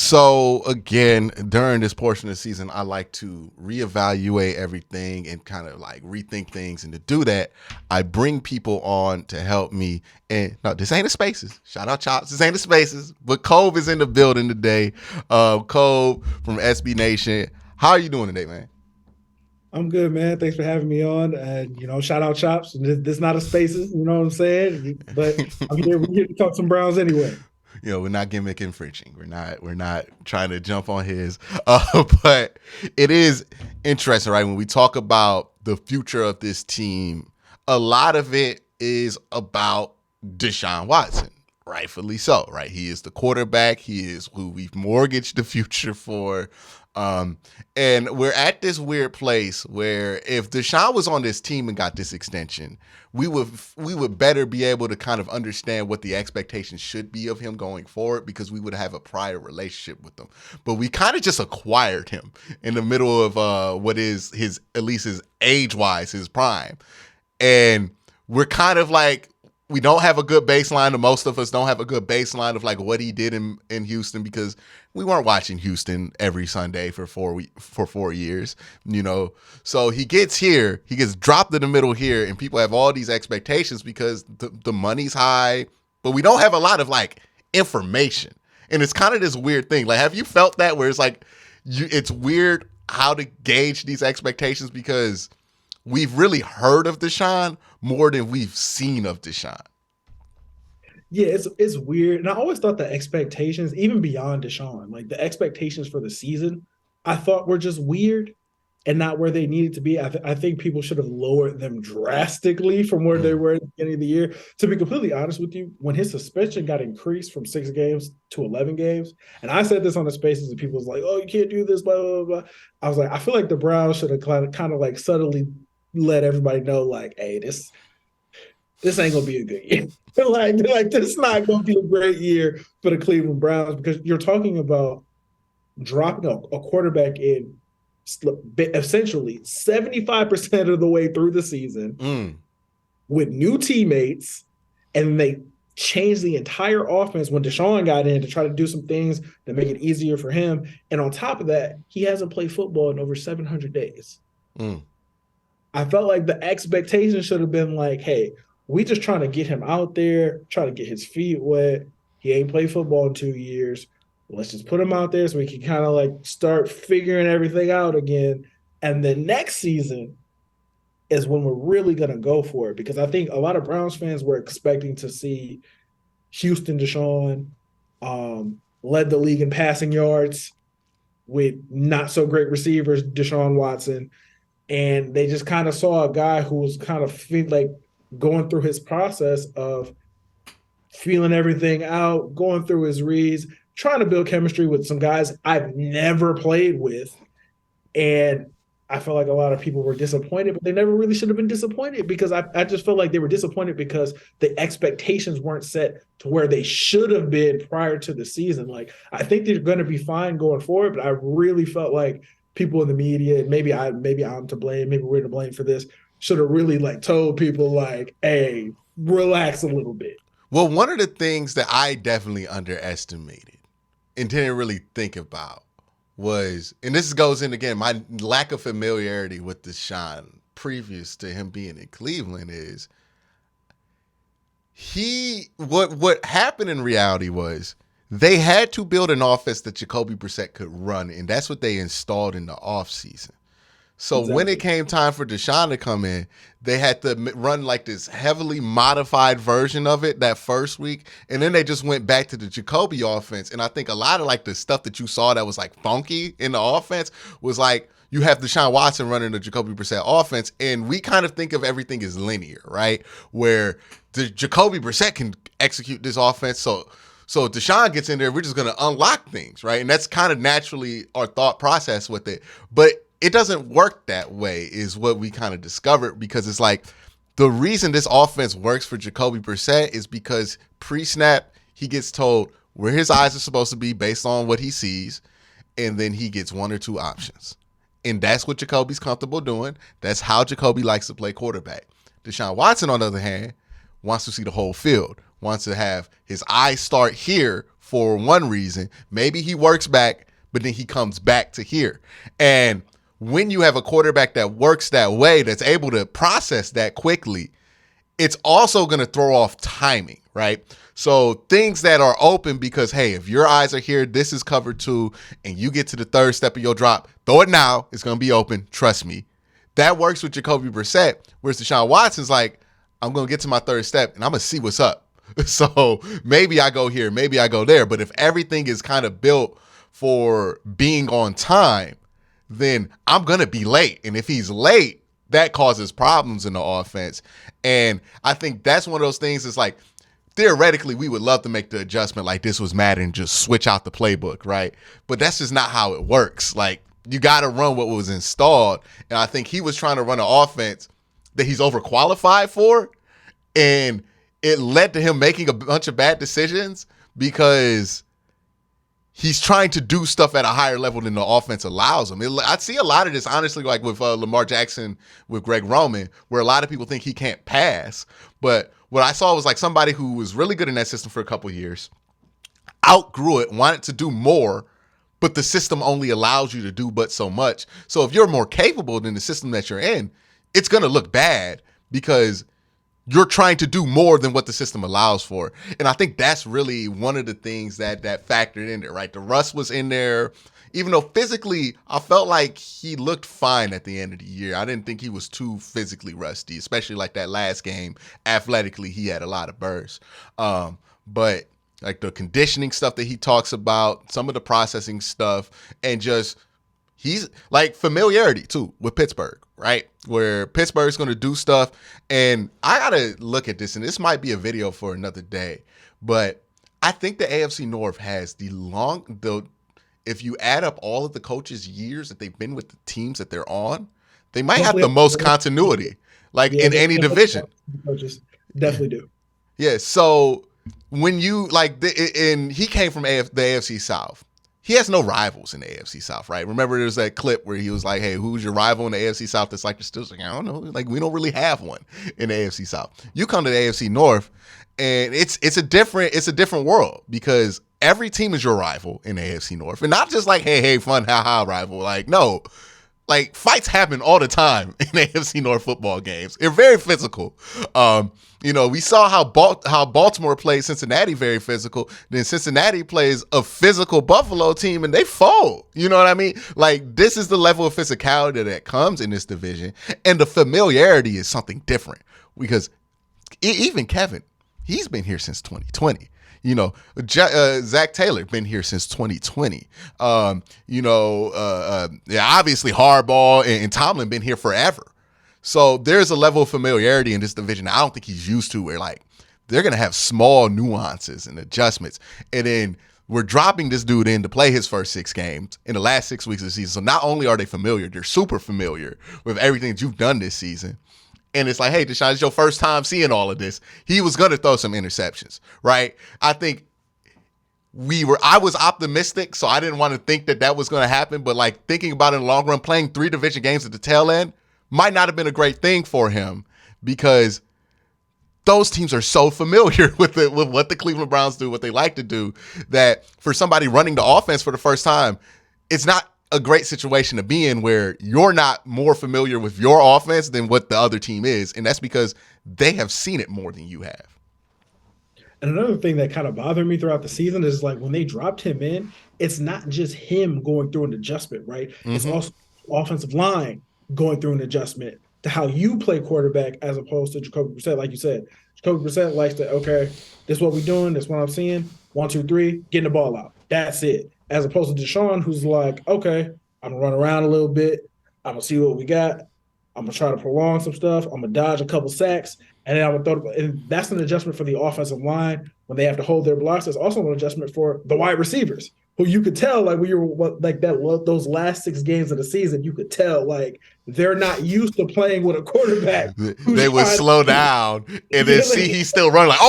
So again, during this portion of the season, I like to reevaluate everything and kind of like rethink things. And to do that, I bring people on to help me. And no, this ain't the Spaces. Shout out Chops. This ain't the Spaces. But Cove is in the building today. Cove from SB Nation. How are you doing today, man? I'm good, man. Thanks for having me on. And shout out Chops. This not a spaces, you know what I'm saying? But we're here to talk some Browns anyway. We're not gimmick infringing. We're not trying to jump on his. But it is interesting, right? When we talk about the future of this team, a lot of it is about Deshaun Watson, rightfully so, right? He is the quarterback. He is who we've mortgaged the future for. And we're at this weird place where if Deshaun was on this team and got this extension, we would better be able to kind of understand what the expectations should be of him going forward, because we would have a prior relationship with him. But we kind of just acquired him in the middle of what is his, at least his age-wise, his prime. And we're kind of like, we don't have a good baseline, or most of us don't have a good baseline of like what he did in Houston, because we weren't watching Houston every Sunday for 4 years, So he gets here, he gets dropped in the middle here, and people have all these expectations because the money's high, but we don't have a lot of like information. And it's kind of this weird thing. Like, have you felt that where it's like, it's weird how to gauge these expectations, because we've really heard of Deshaun more than we've seen of Deshaun. Yeah, it's weird. And I always thought the expectations, even beyond Deshaun, like the expectations for the season, I thought were just weird and not where they needed to be. I think people should have lowered them drastically from where they were at the beginning of the year. To be completely honest with you, when his suspension got increased from 6 games to 11 games, and I said this on the spaces, and people was like, "Oh, you can't do this," blah blah blah. I was like, I feel like the Browns should have kind of like subtly let everybody know, like, "Hey, this ain't gonna be a good year." like this is not gonna be a great year for the Cleveland Browns, because you're talking about dropping a quarterback in essentially 75% of the way through the season with new teammates, and they changed the entire offense when Deshaun got in to try to do some things to make it easier for him. And on top of that, he hasn't played football in over 700 days. I felt like the expectation should have been like, hey, we just trying to get him out there, try to get his feet wet. He ain't played football in 2 years. Let's just put him out there so we can kind of like start figuring everything out again. And the next season is when we're really going to go for it, because I think a lot of Browns fans were expecting to see Houston Deshaun led the league in passing yards with not so great receivers, Deshaun Watson. And they just kind of saw a guy who was kind of like going through his process of feeling everything out, going through his reads, trying to build chemistry with some guys I've never played with. And I feel like a lot of people were disappointed, but they never really should have been disappointed, because I just felt like they were disappointed because the expectations weren't set to where they should have been prior to the season. Like, I think they're going to be fine going forward, but I really felt like people in the media, and maybe I'm to blame, maybe we're to blame for this, should have really like told people like, hey, relax a little bit. Well, one of the things that I definitely underestimated and didn't really think about was, and this goes in again, my lack of familiarity with Deshaun previous to him being in Cleveland, is what happened in reality was they had to build an offense that Jacoby Brissett could run, and that's what they installed in the offseason. So Exactly. when it came time for Deshaun to come in, they had to run like this heavily modified version of it that first week. And then they just went back to the Jacoby offense. And I think a lot of like the stuff that you saw that was like funky in the offense was like, you have Deshaun Watson running the Jacoby Brissett offense. And we kind of think of everything as linear, right? Where the Jacoby Brissett can execute this offense. So Deshaun gets in there, we're just going to unlock things, right? And that's kind of naturally our thought process with it. But it doesn't work that way, is what we kind of discovered, because it's like the reason this offense works for Jacoby Brissett is because pre-snap, he gets told where his eyes are supposed to be based on what he sees, and then he gets one or two options. And that's what Jacoby's comfortable doing. That's how Jacoby likes to play quarterback. Deshaun Watson, on the other hand, wants to see the whole field, wants to have his eyes start here for one reason. Maybe he works back, but then he comes back to here. And when you have a quarterback that works that way, that's able to process that quickly, it's also going to throw off timing, right? So things that are open because, hey, if your eyes are here, this is covered too, and you get to the third step of your drop, throw it now. It's going to be open. Trust me. That works with Jacoby Brissett, whereas Deshaun Watson's like, I'm going to get to my third step, and I'm going to see what's up. So maybe I go here, maybe I go there. But if everything is kind of built for being on time, then I'm going to be late. And if he's late, that causes problems in the offense. And I think that's one of those things is like, theoretically, we would love to make the adjustment like this was Madden and just switch out the playbook, right? But that's just not how it works. Like, you got to run what was installed. And I think he was trying to run an offense that he's overqualified for. And it led to him making a bunch of bad decisions because he's trying to do stuff at a higher level than the offense allows him. I see a lot of this, honestly, like with Lamar Jackson, with Greg Roman, where a lot of people think he can't pass. But what I saw was like somebody who was really good in that system for a couple of years, outgrew it, wanted to do more, but the system only allows you to do but so much. So if you're more capable than the system that you're in, it's going to look bad because you're trying to do more than what the system allows for. And I think that's really one of the things that factored in there, right? The rust was in there. Even though physically, I felt like he looked fine at the end of the year. I didn't think he was too physically rusty, especially like that last game. Athletically, he had a lot of bursts. But like the conditioning stuff that he talks about, some of the processing stuff, and just he's like familiarity too with Pittsburgh, right? Where Pittsburgh's going to do stuff. And I got to look at this, and this might be a video for another day, but I think the AFC North has if you add up all of the coaches' years that they've been with the teams that they're on, they might have the most continuity, like in any division. Coaches definitely do. Yeah. So when you and he came from the AFC South. He has no rivals in the AFC South, right? Remember there's that clip where he was like, hey, who's your rival in the AFC South that's like the Steelers? Like, I don't know. Like, we don't really have one in the AFC South. You come to the AFC North, and it's a different world because every team is your rival in the AFC North. And not just like, hey, fun, ha-ha rival. Like, no. Like, fights happen all the time in AFC North football games. They're very physical. We saw how Baltimore plays Cincinnati very physical. Then Cincinnati plays a physical Buffalo team, and they fold. You know what I mean? Like, this is the level of physicality that comes in this division. And the familiarity is something different because even Kevin, he's been here since 2020. Zach Taylor been here since 2020. Obviously Harbaugh and Tomlin been here forever. So there's a level of familiarity in this division I don't think he's used to where like they're going to have small nuances and adjustments. And then we're dropping this dude in to play his first 6 games in the last 6 weeks of the season. So not only are they familiar, they're super familiar with everything that you've done this season. And it's like, hey, Deshaun, it's your first time seeing all of this. He was going to throw some interceptions, right? I think I was optimistic, so I didn't want to think that was going to happen. But like thinking about it in the long run, playing 3 division games at the tail end might not have been a great thing for him because those teams are so familiar with what the Cleveland Browns do, what they like to do, that for somebody running the offense for the first time, it's not a great situation to be in where you're not more familiar with your offense than what the other team is. And that's because they have seen it more than you have. And another thing that kind of bothered me throughout the season is like when they dropped him in, it's not just him going through an adjustment, right? Mm-hmm. It's also offensive line going through an adjustment to how you play quarterback as opposed to Jacoby Brissett. Like you said, Jacoby Brissett likes to, okay, this is what we're doing. This is what I'm seeing. 1, 2, 3, getting the ball out. That's it. As opposed to Deshaun, who's like, okay, I'm going to run around a little bit. I'm going to see what we got. I'm going to try to prolong some stuff. I'm going to dodge a couple sacks. And then I'm going to throw – and that's an adjustment for the offensive line when they have to hold their blocks. There's also an adjustment for the wide receivers, who you could tell, like, when you're like that, those last 6 games of the season, you could tell, like, they're not used to playing with a quarterback. They would slow down and then see he's still running, like,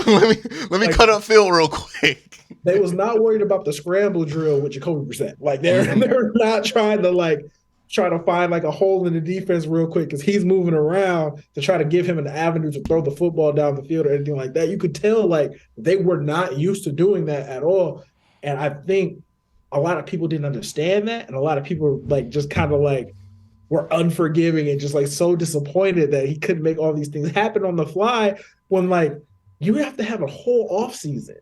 let me cut upfield real quick. They was not worried about the scramble drill with Jacoby Brissett. Like, they're not trying to, like, try to find like a hole in the defense real quick because he's moving around to try to give him an avenue to throw the football down the field or anything like that. You could tell like they were not used to doing that at all. And I think a lot of people didn't understand that. And a lot of people were like just kind of like were unforgiving and just like so disappointed that he couldn't make all these things happen on the fly when like you have to have a whole off season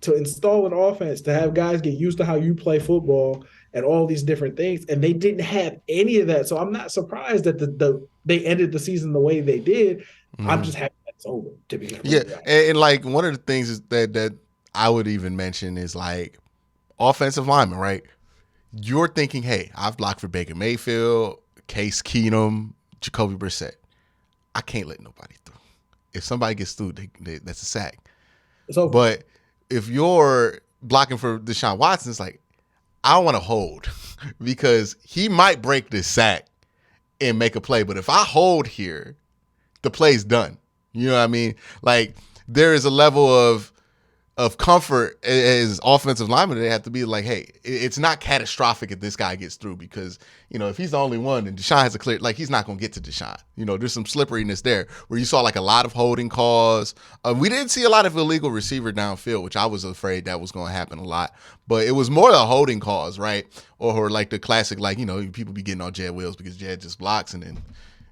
to install an offense, to have guys get used to how you play football and all these different things. And they didn't have any of that. So I'm not surprised that they ended the season the way they did. I'm just happy that it's over, to be Yeah, completely honest. and like one of the things is that I would even mention is like offensive lineman, right? You're thinking, hey, I've blocked for Baker Mayfield, Case Keenum, Jacoby Brissett. I can't let nobody through. If somebody gets through, that's a sack. It's over. But if you're blocking for Deshaun Watson, it's like, I don't want to hold because he might break this sack and make a play. But if I hold here, the play's done. You know what I mean? Like there is a level of comfort as offensive linemen. They have to be like, hey, it's not catastrophic if this guy gets through because, you know, if he's the only one and Deshaun has a clear, like he's not going to get to Deshaun. You know, there's some slipperiness there where you saw like a lot of holding calls. We didn't see a lot of illegal receiver downfield, which I was afraid that was going to happen a lot, but it was more the holding calls, right? Or like the classic, like, you know, people be getting on Jed Wills because Jed just blocks and then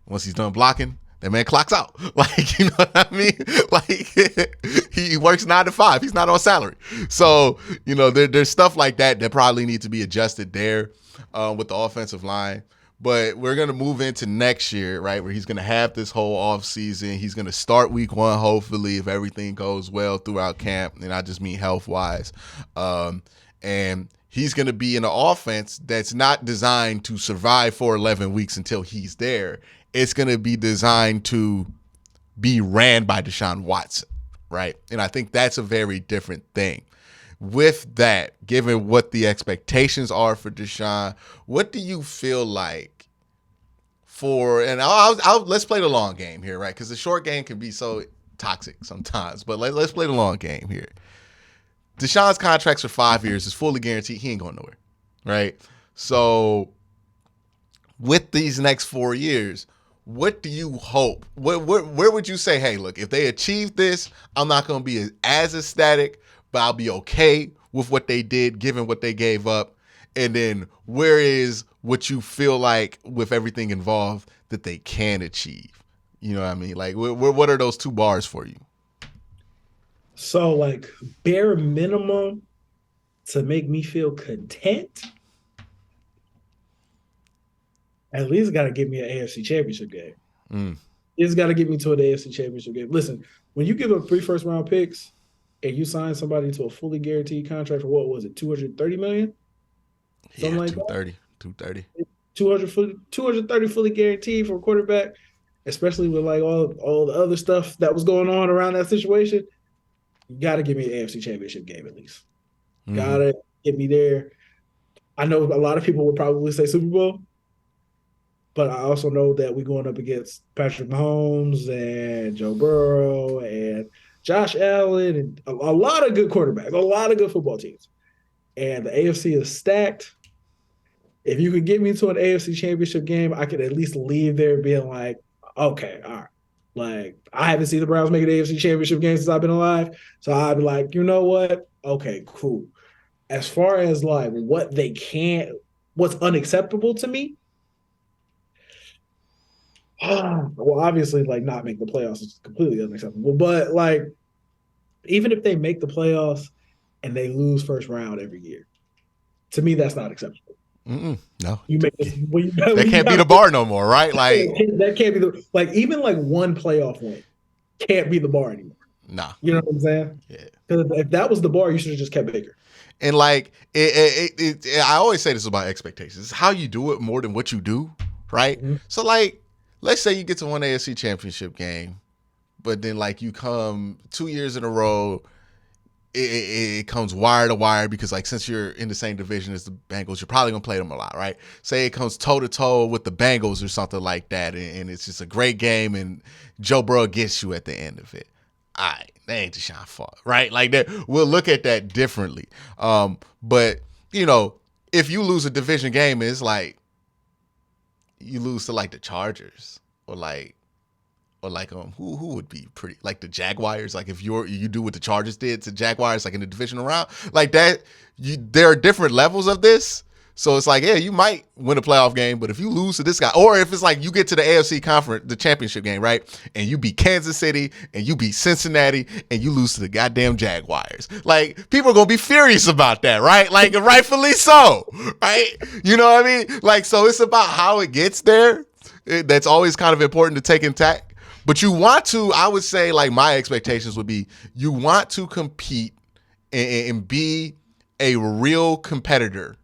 once he's done blocking, that man clocks out. Like, you know what I mean? Like, he works 9 to 5. He's not on salary. So, you know, there's stuff like that that probably need to be adjusted there with the offensive line. But we're going to move into next year, right, where he's going to have this whole offseason. He's going to start week 1, hopefully, if everything goes well throughout camp. And I just mean health-wise. And he's going to be in an offense that's not designed to survive for 11 weeks until he's there. It's going to be designed to be ran by Deshaun Watson, right? And I think that's a very different thing. With that, given what the expectations are for Deshaun, what do you feel like for, and let's play the long game here, right? Because the short game can be so toxic sometimes, but let's play the long game here. Deshaun's contracts for 5 years is fully guaranteed. He ain't going nowhere, right? So with these next 4 years, what do you hope? Where would you say, hey, look, if they achieve this, I'm not going to be as ecstatic, but I'll be okay with what they did, given what they gave up. And then where is what you feel like with everything involved that they can achieve? You know what I mean? Like, what are those 2 bars for you? So, like, bare minimum to make me feel content, at least got to give me an AFC Championship game. It's got to get me to an AFC Championship game. Listen, when you give up 3 first-round picks and you sign somebody to a fully guaranteed contract for what was it, $230 million? Something like 230, that? 230. 230 fully guaranteed for a quarterback, especially with like all the other stuff that was going on around that situation. You got to give me an AFC Championship game at least. Got to get me there. I know a lot of people would probably say Super Bowl, but I also know that we're going up against Patrick Mahomes and Joe Burrow and Josh Allen and a lot of good quarterbacks, a lot of good football teams. And the AFC is stacked. If you could get me to an AFC Championship game, I could at least leave there being like, okay, all right. Like, I haven't seen the Browns make an AFC Championship game since I've been alive. So I'd be like, you know what? Okay, cool. As far as like what they can't, what's unacceptable to me, well, obviously, like not make the playoffs is completely unacceptable. But like, even if they make the playoffs and they lose first round every year, to me, that's not acceptable. No, you make this. That can't be the bar no more, right? Like that can't be the like even like one playoff win can't be the bar anymore. Nah, you know what I'm saying? Yeah. Because if that was the bar, you should have just kept Baker. And like I always say this about expectations. It's how you do it more than what you do, right? Mm-hmm. So like, let's say you get to one AFC Championship game, but then like you come 2 years in a row. It comes wire to wire because like since you're in the same division as the Bengals, you're probably gonna play them a lot, right? Say it comes toe to toe with the Bengals or something like that, and it's just a great game, and Joe Burrow gets you at the end of it. All right, that ain't Deshaun's fault, right? Like that, we'll look at that differently. But you know, if you lose a division game, it's like you lose to like the Chargers or who would be pretty like the Jaguars, like if you do what the Chargers did to Jaguars like in the divisional round like that, there are different levels of this. So it's like, yeah, you might win a playoff game, but if you lose to this guy, or if it's like you get to the AFC conference, the championship game, right? And you beat Kansas City and you beat Cincinnati and you lose to the goddamn Jaguars. Like, people are going to be furious about that, right? Like, rightfully so, right? You know what I mean? Like, so it's about how it gets there. That's always kind of important to take intact. But you want to, I would say, like, my expectations would be you want to compete and be a real competitor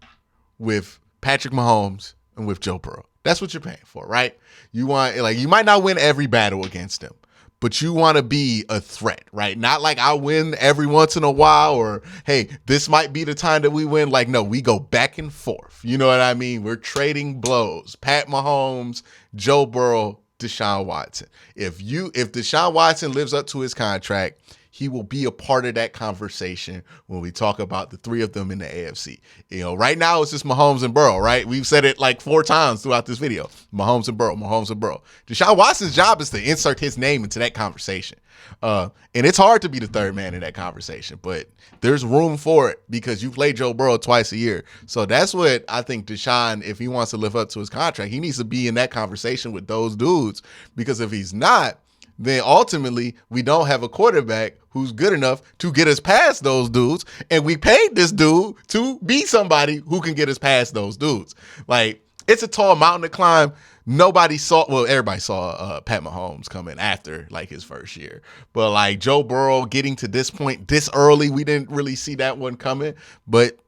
with Patrick Mahomes and with Joe Burrow. That's what you're paying for, right? You want, like, you might not win every battle against them, but you want to be a threat, right? Not like I win every once in a while or, hey, this might be the time that we win. Like, no, we go back and forth. You know what I mean? We're trading blows. Pat Mahomes, Joe Burrow, Deshaun Watson. If Deshaun Watson lives up to his contract, he will be a part of that conversation when we talk about the three of them in the AFC. You know, right now it's just Mahomes and Burrow, right? We've said it like 4 times throughout this video. Mahomes and Burrow, Mahomes and Burrow. Deshaun Watson's job is to insert his name into that conversation. And it's hard to be the third man in that conversation, but there's room for it because you play Joe Burrow twice a year. So that's what I think Deshaun, if he wants to live up to his contract, he needs to be in that conversation with those dudes, because if he's not, then ultimately we don't have a quarterback who's good enough to get us past those dudes. And we paid this dude to be somebody who can get us past those dudes. Like, it's a tall mountain to climb. Everybody saw Pat Mahomes coming after like his first year. But like Joe Burrow getting to this point this early, we didn't really see that one coming. But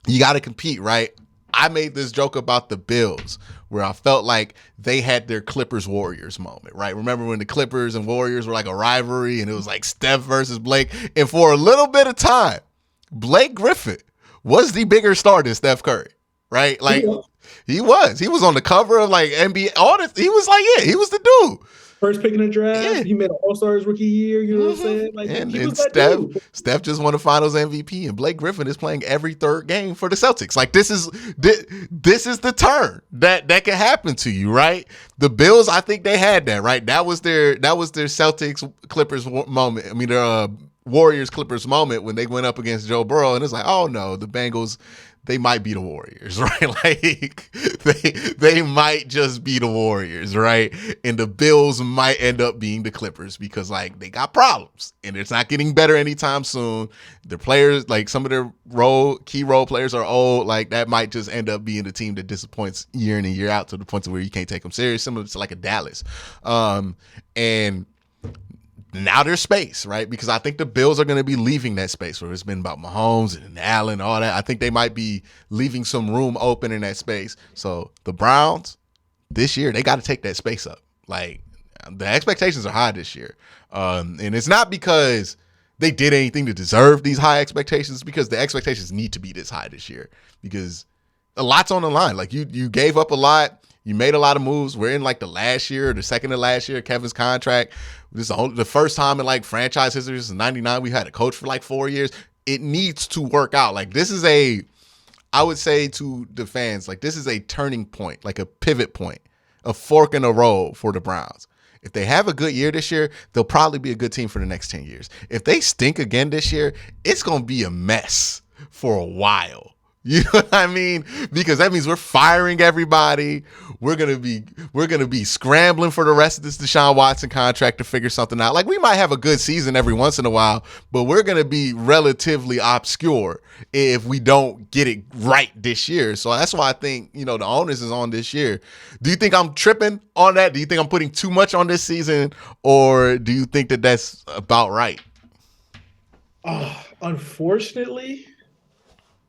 you got to compete, right? I made this joke about the Bills where I felt like they had their Clippers-Warriors moment, right? Remember when the Clippers and Warriors were like a rivalry and it was like Steph versus Blake? And for a little bit of time, Blake Griffin was the bigger star than Steph Curry, right? Like, he was on the cover of like NBA. He was like, yeah, he was the dude. First pick in the draft. Yeah. He made an All-Stars rookie year. You know what I'm saying? Like, he was that dude. Steph just won the Finals MVP, and Blake Griffin is playing every third game for the Celtics. Like, this is the turn that can happen to you, right? The Bills, I think they had that, right? That was their Celtics Clippers moment. I mean, their Warriors Clippers moment when they went up against Joe Burrow, and it's like, oh no, the Bengals, they might be the Warriors, right? Like, they might just be the Warriors, right? And the Bills might end up being the Clippers because, like, they got problems and it's not getting better anytime soon. The players, like, some of their key role players are old. Like, that might just end up being the team that disappoints year in and year out to the point to where you can't take them serious, similar to like a Dallas. And now there's space, right? Because I think the Bills are going to be leaving that space where it's been about Mahomes and Allen, all that. I think they might be leaving some room open in that space. So the Browns, this year, they got to take that space up. Like, the expectations are high this year. And it's not because they did anything to deserve these high expectations. It's because the expectations need to be this high this year because a lot's on the line. Like, you gave up a lot. You made a lot of moves. We're in like the last year, the second to last year, Kevin's contract. This is the first time in like franchise history since '99 we had a coach for like 4 years. It needs to work out. Like, this is I would say to the fans, like, this is a turning point, like a pivot point, a fork in the road for the Browns. If they have a good year this year, they'll probably be a good team for the next 10 years. If they stink again this year, it's going to be a mess for a while. You know what I mean? Because that means we're firing everybody. We're gonna be scrambling for the rest of this Deshaun Watson contract to figure something out. Like, we might have a good season every once in a while, but we're gonna be relatively obscure if we don't get it right this year. So that's why I think, the onus is on this year. Do you think I'm tripping on that? Do you think I'm putting too much on this season, or do you think that that's about right? Unfortunately.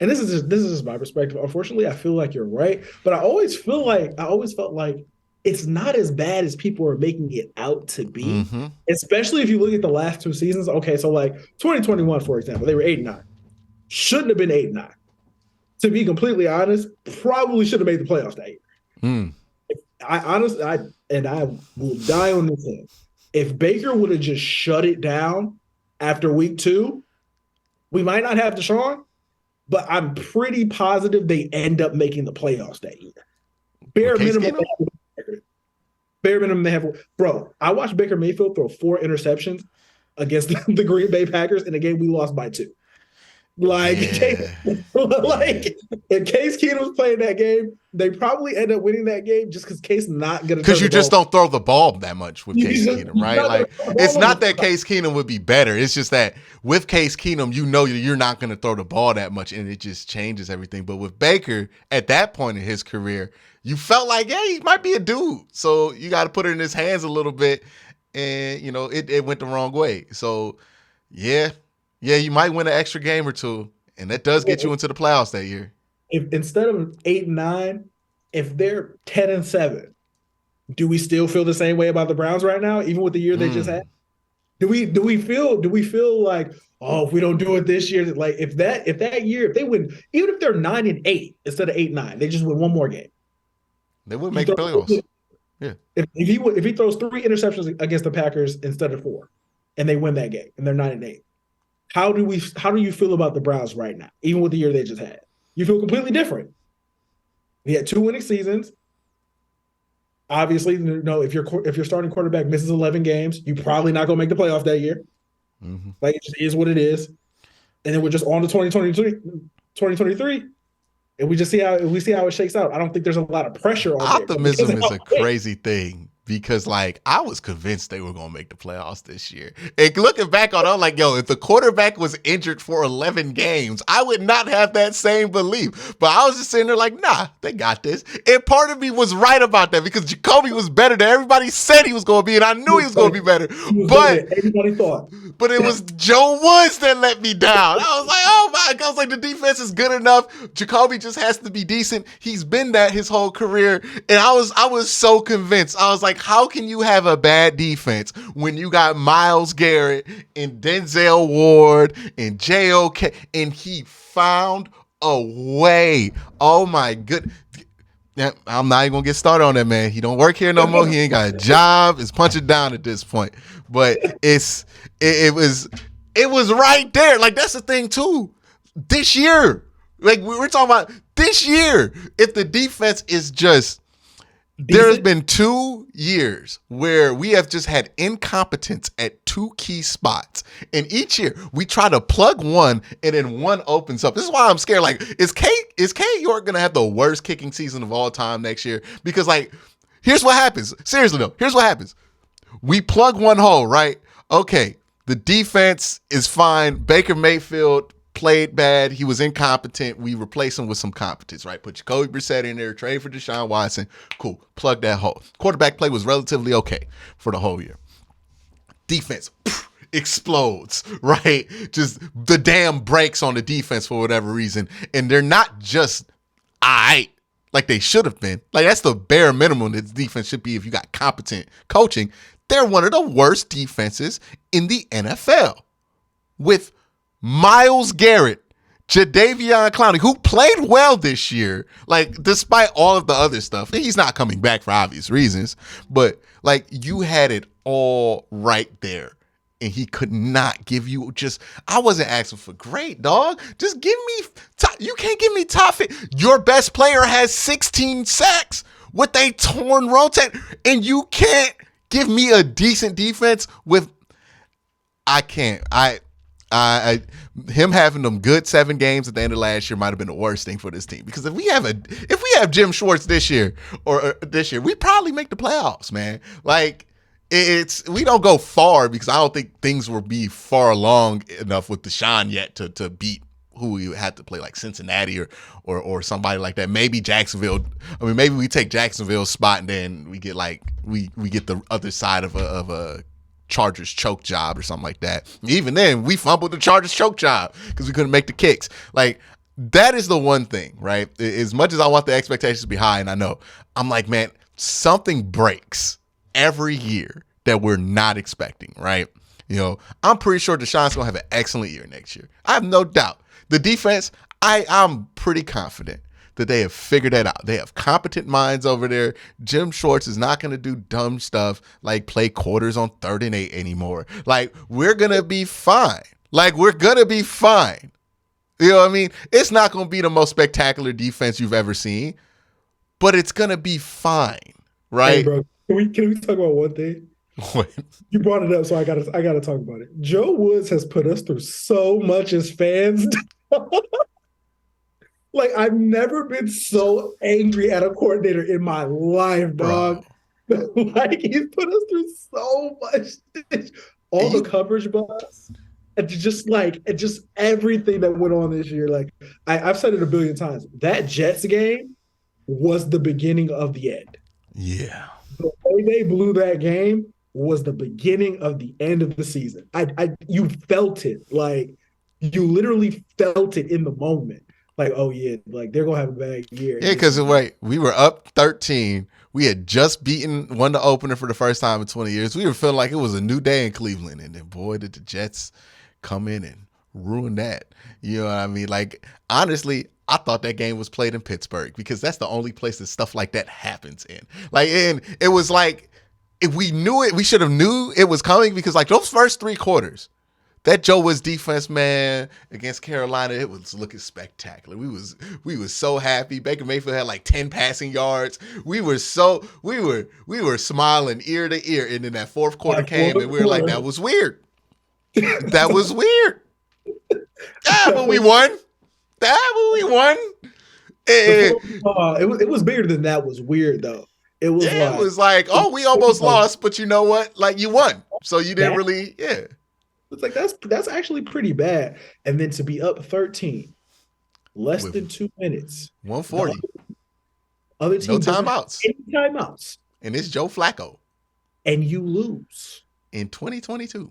And this is just my perspective. Unfortunately, I feel like you're right, but I always felt like it's not as bad as people are making it out to be. Mm-hmm. Especially if you look at the last 2 seasons. Okay, so like 2021, for example, they were 8-9. Shouldn't have been 8-9. To be completely honest, probably should have made the playoffs that year. Mm. I will die on this hill. If Baker would have just shut it down after week 2, we might not have Deshaun. But I'm pretty positive they end up making the playoffs that year. with Bare Case minimum, Keenum. bare minimum they have. Bro, I watched Baker Mayfield throw 4 interceptions against the Green Bay Packers in a game we lost by 2. Like, Yeah, yeah. like if Case Keenum was playing that game, they probably end up winning that game just because Case not going to Because turn you the just ball. don't throw the ball that much with Case Keenum, He's right? not going Like, to throw the it's ball on not that the. Case Keenum would be better. It's just that with Case Keenum, you know you're not going to throw the ball that much, and it just changes everything. But with Baker, at that point in his career, you felt like, hey, he might be a dude. So you got to put it in his hands a little bit, and, it went the wrong way. So, yeah, you might win an extra game or two, and that does get you into the playoffs that year. If instead of 8-9, if they're 10-7, do we still feel the same way about the Browns right now, even with the year they just had? Do we feel like, oh, if we don't do it this year, like if that year, if they win, even if they're 9-8 instead of 8-9, they just win one more game. They would He make the playoffs. throws, Yeah. if he throws 3 interceptions against the Packers instead of 4, and they win that game and they're 9-8, how do you feel about the Browns right now, even with the year they just had? You feel completely different. He had 2 winning seasons. Obviously, if your starting quarterback misses 11 games, you're probably not going to make the playoffs that year. Mm-hmm. Like, it just is what it is. And then we're just on to 2023, and we see how it shakes out. I don't think there's a lot of pressure on Optimism is a crazy thing because, like, I was convinced they were going to make the playoffs this year. And looking back on it, I'm like, yo, if the quarterback was injured for 11 games, I would not have that same belief. But I was just sitting there like, nah, they got this. And part of me was right about that because Jacoby was better than everybody said he was going to be, and I knew he was going to be better. But everybody thought. But it was Joe Woods that let me down. I was like, oh my God. I was like, the defense is good enough. Jacoby just has to be decent. He's been that his whole career. And I was so convinced. I was like, how can you have a bad defense when you got Myles Garrett and Denzel Ward and JOK? And he found a way. Oh my goodness. Yeah, I'm not even gonna get started on that, man. He don't work here no more. He ain't got a job. It's punching down at this point. But it was right there. Like, that's the thing too. This year, like we're talking about this year, if the defense is just there's been 2 years where we have just had incompetence at 2 key spots. And each year we try to plug one and then one opens up. This is why I'm scared. Like, is K York going to have the worst kicking season of all time next year? Because, like, here's what happens. Seriously, though, here's what happens. We plug one hole, right? Okay, the defense is fine. Baker Mayfield played bad. He was incompetent. We replace him with some competence, right? Put Jacoby Brissett in there, trade for Deshaun Watson. Cool. Plug that hole. Quarterback play was relatively okay for the whole year. Defense explodes, right? Just the dam breaks on the defense for whatever reason. And they're not just all right, like they should have been. Like, that's the bare minimum that defense should be if you got competent coaching. They're one of the worst defenses in the NFL with Myles Garrett, Jadeveon Clowney, who played well this year, like, despite all of the other stuff. He's not coming back for obvious reasons, but, like, you had it all right there, and he could not give you I wasn't asking for great, dog. Just give me you can't give me top fit. Your best player has 16 sacks with a torn rotate, and you can't give me a decent defense with him having them good 7 games at the end of last year might have been the worst thing for this team. Because if we have Jim Schwartz this year, we probably make the playoffs, man. Like, we don't go far because I don't think things will be far along enough with Deshaun yet to beat who we had to play, like Cincinnati or somebody like that. Maybe Jacksonville. I mean, maybe we take Jacksonville's spot and then we get we get the other side of a Chargers choke job or something like that. Even then, we fumbled the Chargers choke job because we couldn't make the kicks. Like, that is the one thing, right? As much as I want the expectations to be high, and I know, I'm like, man, something breaks every year that we're not expecting, right? I'm pretty sure Deshaun's going to have an excellent year next year. I have no doubt. The defense, I'm pretty confident that they have figured that out. They have competent minds over there. Jim Schwartz is not going to do dumb stuff like play quarters on 3rd and 8 anymore. Like, we're going to be fine. You know what I mean? It's not going to be the most spectacular defense you've ever seen, but it's gonna be fine, Hey, right? bro, can we talk about one thing? You brought it up, so I gotta talk about it. Joe Woods has put us through so much as fans. Like I've never been so angry at a coordinator in my life, Bro. dog. Like he's put us through so much. All the You coverage bus, and just everything that went on this year. Like I've said it a billion times. That Jets game was the beginning of the end. Yeah. The way they blew that game was the beginning of the end of the season. You felt it, like you literally felt it in the moment. Like, oh yeah, like they're gonna have a bad year. Yeah, And this because is wait, we were up 13. We had just won the opener for the first time in 20 years. We were feeling like it was a new day in Cleveland. And then, boy, did the Jets come in and ruin that. You know what I mean? Like, honestly, I thought that game was played in Pittsburgh because that's the only place that stuff like that happens in. Like, and it was like, if we knew it, we should have knew it was coming because, like, those first 3 quarters, that Joe Woods defense, man, against Carolina, it was looking spectacular. We was so happy. Baker Mayfield had like 10 passing yards. We were smiling ear to ear. And then that fourth quarter that came fourth and we were like, quarter. that was weird. That was weird. But we won. But we won. The And, it was bigger than that. Was weird though. It was yeah, it like was like, oh, we almost lost, but you know what? Like you won. So you didn't that. really, yeah. It's like that's actually pretty bad. And then to be up 13, less With than 2 minutes. The 140. other No team doesn't have timeouts. any timeouts, And it's Joe Flacco and you lose. in 2022.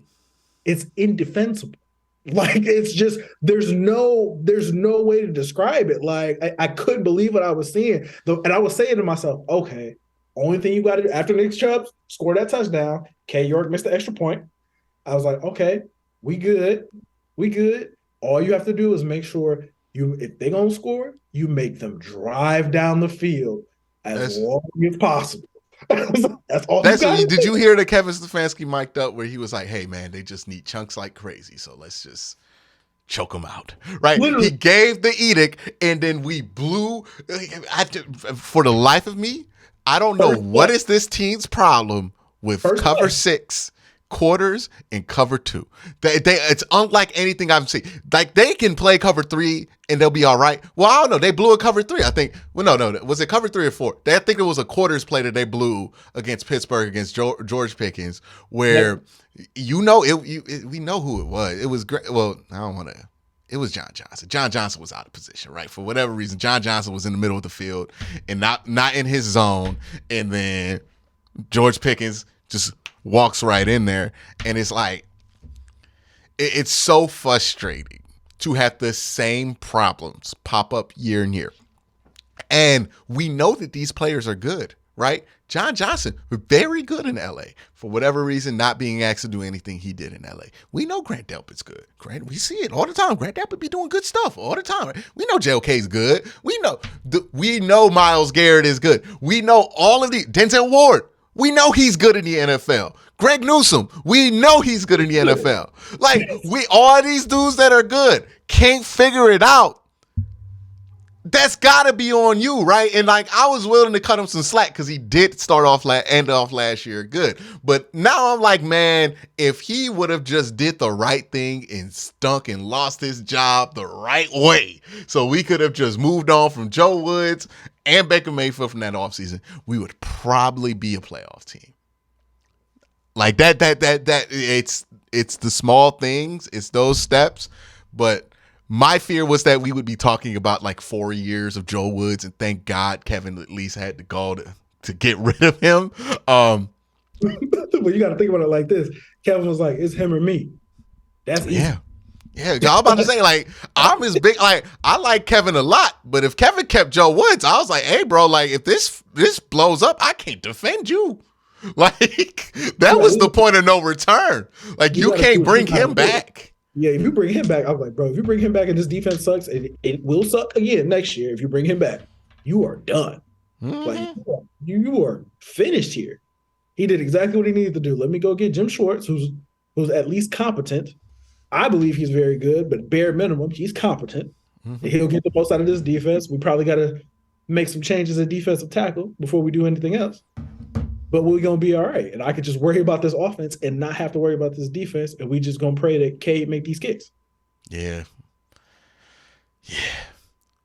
It's indefensible. Like it's just there's no way to describe it. Like I couldn't believe what I was seeing. And I was saying to myself, okay, only thing you got to do after Nick Chubb scored that touchdown, K York missed the extra point. I was like, okay, we good. We good. All you have to do is make sure if they gonna score, you make them drive down the field as That's long as possible. That's all you that's got. did you hear that Kevin Stefanski mic'd up where he was like, "Hey man, they just need chunks like crazy, so let's just choke them out." Right? Literally, He gave the edict, and then we blew. For the life of me, I don't know what is this team's problem with First cover play. 6 quarters and cover 2. It's unlike anything I've seen. Like they can play cover 3 and they'll be all right. Well, I don't know. They blew a cover 3. I think. Well, no. Was it cover 3 or 4? I think it was a quarters play that they blew against Pittsburgh against George Pickens, where we know who it was. It was great. Well, I don't want to. It was John Johnson. John Johnson was out of position, right? For whatever reason, John Johnson was in the middle of the field and not in his zone. And then George Pickens just walks right in there. And it's like, it's so frustrating to have the same problems pop up year and year. And we know that these players are good, right? John Johnson, very good in LA. For whatever reason, not being asked to do anything he did in LA. We know Grant Delpit's good. We see it all the time. Grant Delpit be doing good stuff all the time. We know JOK's good. We know Myles Garrett is good. We know all of the Denzel Ward. We know he's good in the NFL. Greg Newsome, we know he's good in the NFL. Like, all these dudes that are good can't figure it out. That's got to be on you, right? And like, I was willing to cut him some slack because he did end off last year good. But now I'm like, man, if he would have just did the right thing and stunk and lost his job the right way, so we could have just moved on from Joe Woods and Baker Mayfield from that offseason, we would probably be a playoff team. Like that it's the small things, it's those steps, but my fear was that we would be talking about like 4 years of Joe Woods, and thank God Kevin at least had the gall to get rid of him. Well, you got to think about it like this. Kevin was like, "It's him or me." That's easy. Yeah. I'm about to say, like, I'm as big, like, I like Kevin a lot, but if Kevin kept Joe Woods, I was like, hey, bro, like, if this blows up, I can't defend you. Like, that was the point of no return. Like, you can't bring him back. Yeah, if you bring him back, I was like, bro, if you bring him back and this defense sucks, it will suck again next year. If you bring him back, you are done. Mm-hmm. Like you are finished here. He did exactly what he needed to do. Let me go get Jim Schwartz, who's at least competent. I believe he's very good, but bare minimum, he's competent. Mm-hmm. He'll get the most out of this defense. We probably got to, make some changes at defensive tackle before we do anything else. But we're gonna be all right. And I could just worry about this offense and not have to worry about this defense. And we just gonna pray that Cade make these kicks. Yeah. Yeah.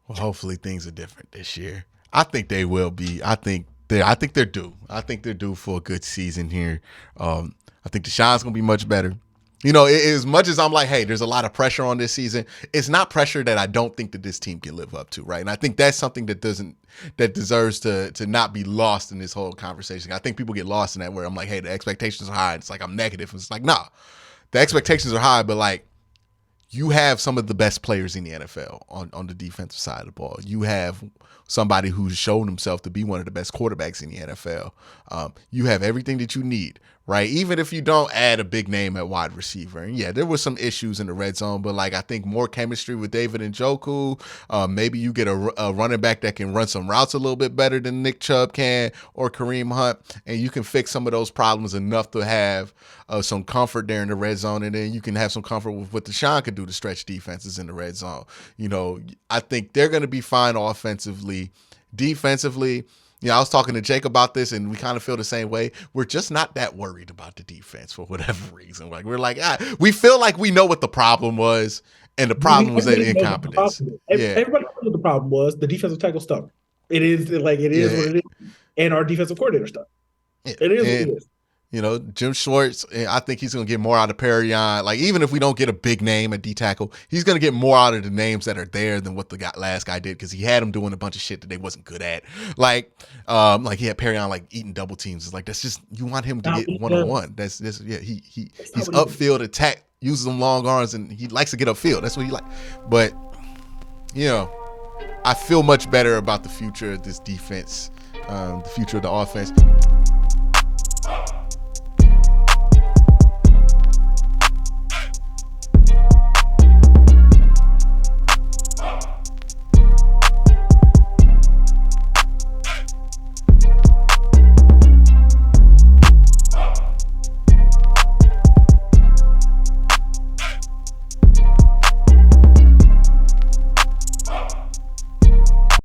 Well, hopefully things are different this year. I think they will be. I think they're due. I think they're due for a good season here. I think Deshaun's gonna be much better. You know, as much as I'm like, hey, there's a lot of pressure on this season, it's not pressure that I don't think that this team can live up to, right? And I think that's something that deserves to not be lost in this whole conversation. I think people get lost in that where I'm like, hey, the expectations are high. It's like I'm negative. It's like, nah, the expectations are high, but like you have some of the best players in the NFL on the defensive side of the ball. You have somebody who's shown himself to be one of the best quarterbacks in the NFL. You have everything that you need, right? Even if you don't add a big name at wide receiver. And yeah, there were some issues in the red zone, but like I think more chemistry with David Njoku. Maybe you get a running back that can run some routes a little bit better than Nick Chubb can or Kareem Hunt, and you can fix some of those problems enough to have some comfort there in the red zone, and then you can have some comfort with what Deshaun could do to stretch defenses in the red zone. You know, I think they're going to be fine offensively. Defensively, you know, I was talking to Jake about this, and we kind of feel the same way. We're just not that worried about the defense for whatever reason. Like we're like, we feel like we know what the problem was, and the problem was that incompetence. Everybody knows what the problem was. The defensive tackle stuck. It is what it is, and our defensive coordinator stuck. Yeah. It is what it is. You know, Jim Schwartz, I think he's going to get more out of Perrion. Like, even if we don't get a big name at D-tackle, he's going to get more out of the names that are there than what the last guy did, because he had him doing a bunch of shit that they wasn't good at. Like he had Perrion, like, eating double teams. It's like, that's just, you want him to get one-on-one. He's upfield attack, uses them long arms, and he likes to get upfield. That's what he like. But, you know, I feel much better about the future of this defense, the future of the offense.